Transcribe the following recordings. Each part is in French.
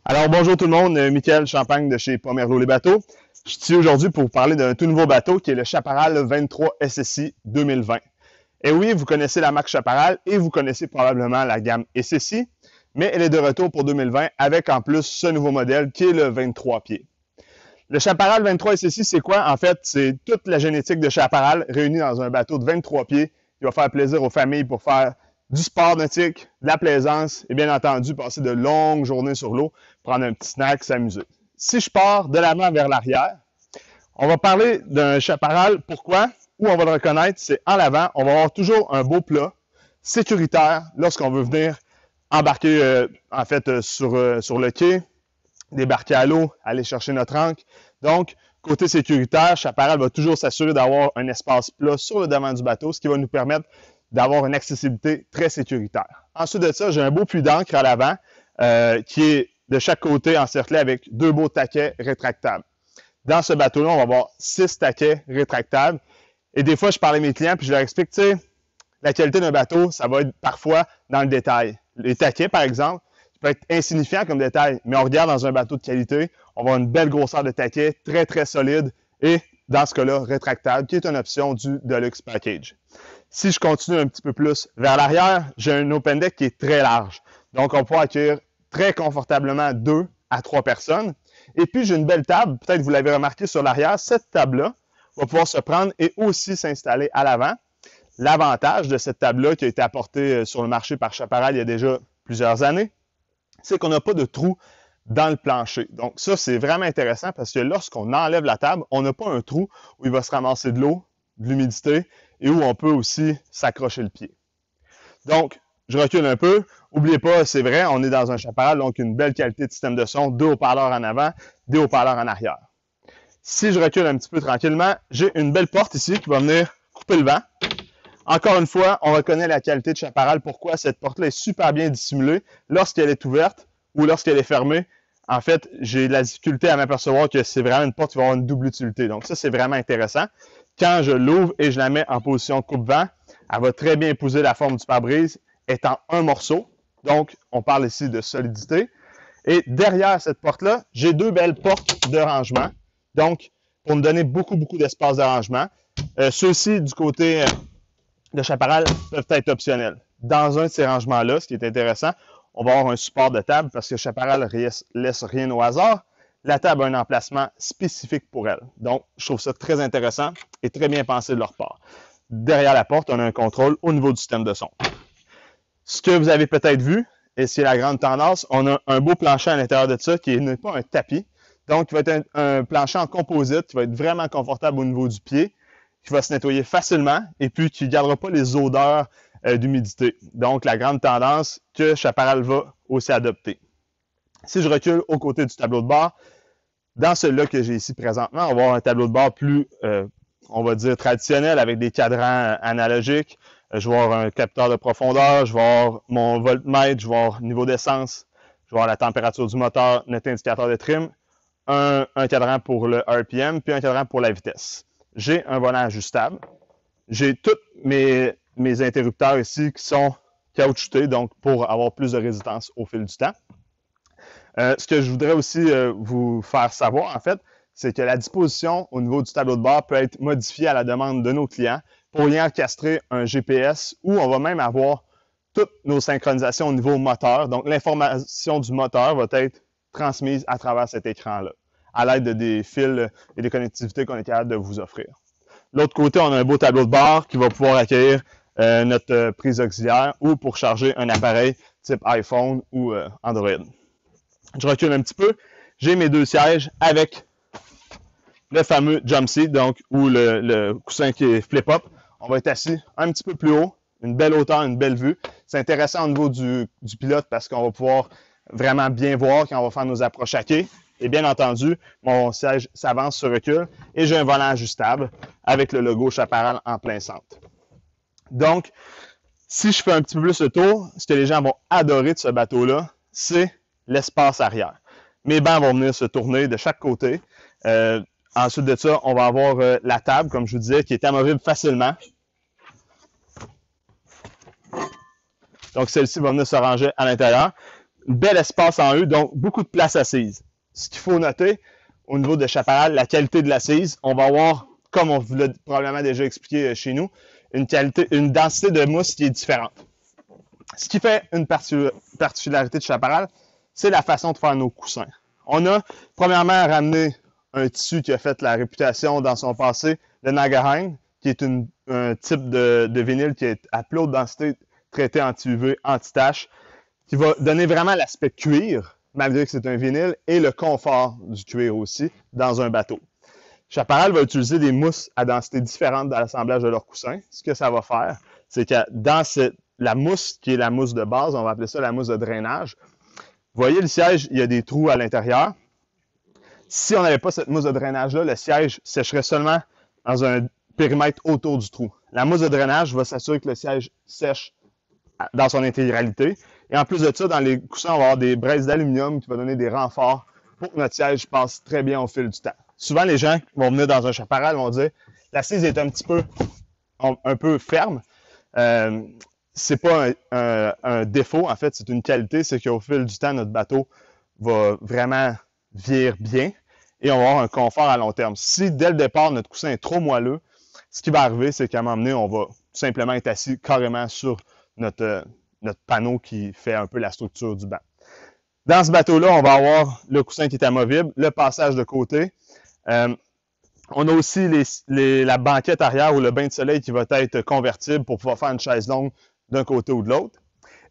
Alors bonjour tout le monde, Michael Champagne de chez Pomerleau les bateaux. Je suis ici aujourd'hui pour vous parler d'un tout nouveau bateau qui est le Chaparral 23 SSI 2020. Et oui, vous connaissez la marque Chaparral et vous connaissez probablement la gamme SSI, mais elle est de retour pour 2020 avec en plus ce nouveau modèle qui est le 23 pieds. Le Chaparral 23 SSI, c'est quoi? En fait, c'est toute la génétique de Chaparral réunie dans un bateau de 23 pieds qui va faire plaisir aux familles pour faire du sport nautique, de la plaisance et bien entendu passer de longues journées sur l'eau, prendre un petit snack, s'amuser. Si je pars de l'avant vers l'arrière, on va parler d'un Chaparral. Pourquoi? Où on va le reconnaître, c'est en l'avant. On va avoir toujours un beau plat sécuritaire lorsqu'on veut venir embarquer sur le quai, débarquer à l'eau, aller chercher notre ancre. Donc, côté sécuritaire, Chaparral va toujours s'assurer d'avoir un espace plat sur le devant du bateau, ce qui va nous permettre d'avoir une accessibilité très sécuritaire. Ensuite de ça, j'ai un beau puits d'encre à l'avant qui est de chaque côté encerclé avec deux beaux taquets rétractables. Dans ce bateau-là, on va avoir 6 taquets rétractables. Et des fois, je parle à mes clients puis je leur explique, tu sais, la qualité d'un bateau, ça va être parfois dans le détail. Les taquets, par exemple, ça peut être insignifiant comme détail, mais on regarde dans un bateau de qualité, on va avoir une belle grosseur de taquets, très, très solide et, dans ce cas-là, rétractable, qui est une option du Deluxe Package. Si je continue un petit peu plus vers l'arrière, j'ai un open deck qui est très large. Donc, on peut accueillir très confortablement 2 à 3 personnes. Et puis, j'ai une belle table. Peut-être que vous l'avez remarqué sur l'arrière. Cette table-là va pouvoir se prendre et aussi s'installer à l'avant. L'avantage de cette table-là qui a été apportée sur le marché par Chaparral il y a déjà plusieurs années, c'est qu'on n'a pas de trou dans le plancher. Donc, ça, c'est vraiment intéressant parce que lorsqu'on enlève la table, on n'a pas un trou où il va se ramasser de l'eau, de l'humidité et où on peut aussi s'accrocher le pied. Donc, je recule un peu. N'oubliez pas, c'est vrai, on est dans un Chaparral, donc une belle qualité de système de son, 2 haut-parleurs en avant, des haut-parleurs en arrière. Si je recule un petit peu tranquillement, j'ai une belle porte ici qui va venir couper le vent. Encore une fois, on reconnaît la qualité de Chaparral. Pourquoi? Cette porte-là est super bien dissimulée. Lorsqu'elle est ouverte ou lorsqu'elle est fermée, en fait, j'ai de la difficulté à m'apercevoir que c'est vraiment une porte qui va avoir une double utilité. Donc ça, c'est vraiment intéressant. Quand je l'ouvre et je la mets en position coupe-vent, elle va très bien épouser la forme du pare-brise, étant un morceau. Donc, on parle ici de solidité. Et derrière cette porte-là, j'ai 2 belles portes de rangement. Donc, pour me donner beaucoup d'espace de rangement. Ceux-ci, du côté de Chaparral, peuvent être optionnels. Dans un de ces rangements-là, ce qui est intéressant, on va avoir un support de table parce que Chaparral laisse rien au hasard. La table a un emplacement spécifique pour elle. Donc, je trouve ça très intéressant et très bien pensé de leur part. Derrière la porte, on a un contrôle au niveau du système de son. Ce que vous avez peut-être vu, et c'est la grande tendance, on a un beau plancher à l'intérieur de ça qui n'est pas un tapis. Donc, il va être un plancher en composite qui va être vraiment confortable au niveau du pied, qui va se nettoyer facilement et puis qui ne gardera pas les odeurs d'humidité. Donc, la grande tendance que Chaparral va aussi adopter. Si je recule aux côtés du tableau de bord, dans celui-là que j'ai ici présentement, on va avoir un tableau de bord plus, on va dire, traditionnel avec des cadrans analogiques. Je vais avoir un capteur de profondeur, je vais avoir mon voltmètre, je vais avoir le niveau d'essence, je vais avoir la température du moteur, notre indicateur de trim, un cadran pour le RPM, puis un cadran pour la vitesse. J'ai un volant ajustable. J'ai tous mes interrupteurs ici qui sont caoutchoutés, donc pour avoir plus de résistance au fil du temps. Ce que je voudrais aussi vous faire savoir, en fait, c'est que la disposition au niveau du tableau de bord peut être modifiée à la demande de nos clients pour y encastrer un GPS où on va même avoir toutes nos synchronisations au niveau moteur. Donc, l'information du moteur va être transmise à travers cet écran-là, à l'aide de des fils et des connectivités qu'on est capable de vous offrir. De l'autre côté, on a un beau tableau de bord qui va pouvoir accueillir notre prise auxiliaire ou pour charger un appareil type iPhone ou Android. Je recule un petit peu. J'ai mes 2 sièges avec le fameux jump seat, donc, ou le coussin qui est flip-up. On va être assis un petit peu plus haut, une belle hauteur, une belle vue. C'est intéressant au niveau du pilote parce qu'on va pouvoir vraiment bien voir quand on va faire nos approches à quai. Et bien entendu, mon siège s'avance sur recul et j'ai un volant ajustable avec le logo Chaparral en plein centre. Donc, si je fais un petit peu plus le tour, ce que les gens vont adorer de ce bateau-là, c'est l'espace arrière. Mes bancs vont venir se tourner de chaque côté. Ensuite de ça, on va avoir la table, comme je vous disais, qui est amovible facilement. Donc, celle-ci va venir se ranger à l'intérieur. un bel espace en eux, donc beaucoup de place assise. Ce qu'il faut noter au niveau de chaparral, la qualité de l'assise, on va avoir, comme on vous l'a probablement déjà expliqué chez nous, une densité de mousse qui est différente. Ce qui fait une particularité de chaparral, c'est la façon de faire nos coussins. On a premièrement ramené un tissu qui a fait la réputation dans son passé, le Naugahyde, qui est un type de vinyle qui est à plus haute densité, traité anti-UV, anti-tache, qui va donner vraiment l'aspect cuir, malgré que c'est un vinyle, et le confort du cuir aussi dans un bateau. Chaparral va utiliser des mousses à densité différente dans l'assemblage de leurs coussins. Ce que ça va faire, c'est que dans la mousse, qui est la mousse de base, on va appeler ça la mousse de drainage. Vous voyez le siège, il y a des trous à l'intérieur. Si on n'avait pas cette mousse de drainage-là, le siège sécherait seulement dans un périmètre autour du trou. La mousse de drainage va s'assurer que le siège sèche dans son intégralité. Et en plus de ça, dans les coussins, on va avoir des braises d'aluminium qui vont donner des renforts pour que notre siège passe très bien au fil du temps. Souvent, les gens qui vont venir dans un chaparral vont dire « l'assise est un peu ferme ». C'est pas un défaut, en fait, c'est une qualité, c'est qu'au fil du temps, notre bateau va vraiment vieillir bien et on va avoir un confort à long terme. Si dès le départ, notre coussin est trop moelleux, ce qui va arriver, c'est qu'à un moment donné, on va tout simplement être assis carrément sur notre panneau qui fait un peu la structure du banc. Dans ce bateau-là, on va avoir le coussin qui est amovible, le passage de côté. On a aussi la banquette arrière ou le bain de soleil qui va être convertible pour pouvoir faire une chaise longue d'un côté ou de l'autre.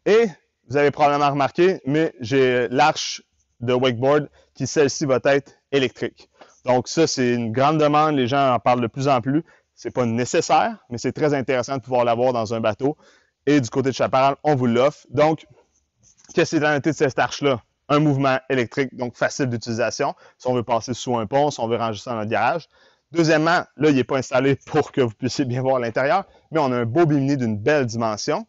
Et vous avez probablement remarqué, mais j'ai l'arche de wakeboard qui, celle-ci, va être électrique. Donc ça, c'est une grande demande. Les gens en parlent de plus en plus. C'est pas nécessaire, mais c'est très intéressant de pouvoir l'avoir dans un bateau. Et du côté de Chaparral, on vous l'offre. Donc, qu'est-ce qui est la noté de cette arche-là? Un mouvement électrique, donc facile d'utilisation. Si on veut passer sous un pont, si on veut ranger ça dans notre garage. Deuxièmement, là, il n'est pas installé pour que vous puissiez bien voir l'intérieur, mais on a un beau bimini d'une belle dimension.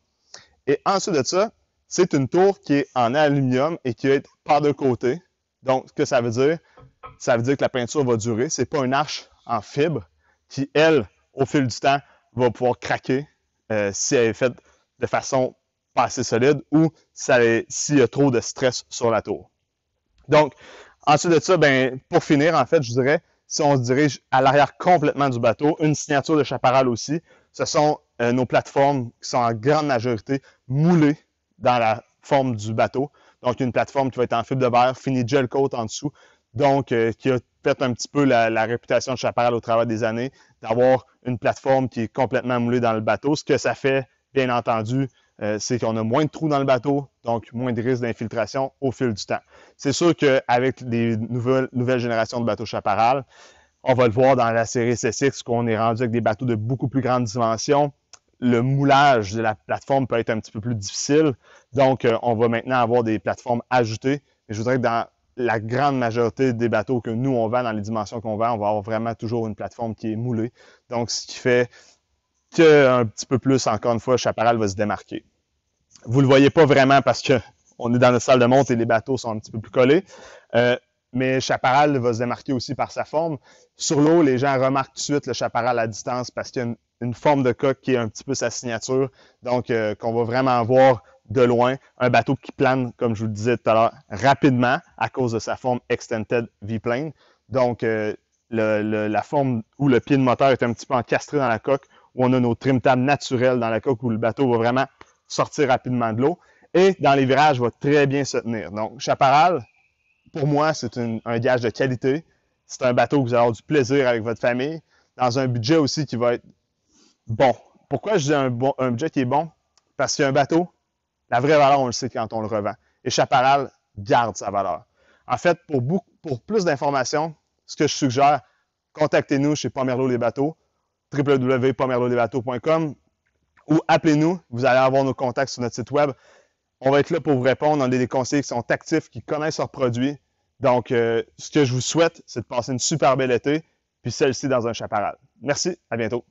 Et ensuite de ça, c'est une tour qui est en aluminium et qui va être par de côté. Donc, ce que ça veut dire? Ça veut dire que la peinture va durer. C'est pas une arche en fibre qui, elle, au fil du temps, va pouvoir craquer si elle est faite de façon pas assez solide ou s'il y a trop de stress sur la tour. Donc, ensuite de ça, ben, pour finir, en fait, je dirais, si on se dirige à l'arrière complètement du bateau, une signature de Chaparral aussi, ce sont nos plateformes qui sont en grande majorité moulées dans la forme du bateau. Donc, une plateforme qui va être en fibre de verre, finie gel coat en dessous, donc qui a fait un petit peu la réputation de Chaparral au travers des années, d'avoir une plateforme qui est complètement moulée dans le bateau. Ce que ça fait, bien entendu, c'est qu'on a moins de trous dans le bateau, donc moins de risques d'infiltration au fil du temps. C'est sûr qu'avec les nouvelles générations de bateaux Chaparral, on va le voir dans la série SSX, qu'on est rendu avec des bateaux de beaucoup plus grande dimension. Le moulage de la plateforme peut être un petit peu plus difficile, donc on va maintenant avoir des plateformes ajoutées. Et je voudrais que dans la grande majorité des bateaux que nous, on vend, dans les dimensions qu'on vend, on va avoir vraiment toujours une plateforme qui est moulée. Donc, ce qui fait qu'un petit peu plus, encore une fois, Chaparral va se démarquer. Vous ne le voyez pas vraiment parce qu'on est dans notre salle de monte et les bateaux sont un petit peu plus collés. Mais Chaparral va se démarquer aussi par sa forme. Sur l'eau, les gens remarquent tout de suite le Chaparral à distance parce qu'il y a une forme de coque qui est un petit peu sa signature. Donc, qu'on va vraiment voir de loin. Un bateau qui plane, comme je vous le disais tout à l'heure, rapidement à cause de sa forme Extended V-Plane. Donc, la forme où le pied de moteur est un petit peu encastré dans la coque, où on a nos trim tabs naturels dans la coque, où le bateau va vraiment sortir rapidement de l'eau. Et dans les virages, va très bien se tenir. Donc, Chaparral, pour moi, c'est un gage de qualité. C'est un bateau que vous allez avoir du plaisir avec votre famille, dans un budget aussi qui va être bon. Pourquoi je dis un budget qui est bon? Parce qu'un bateau, la vraie valeur, on le sait quand on le revend. Et Chaparral garde sa valeur. En fait, pour plus d'informations, ce que je suggère, contactez-nous chez Pomerleau les bateaux, www.pomerleaulesbateaux.com, ou appelez-nous, vous allez avoir nos contacts sur notre site web. On va être là pour vous répondre. On a des conseillers qui sont actifs, qui connaissent leurs produits. Donc, ce que je vous souhaite, c'est de passer une super belle été, puis celle-ci dans un Chaparral. Merci, à bientôt.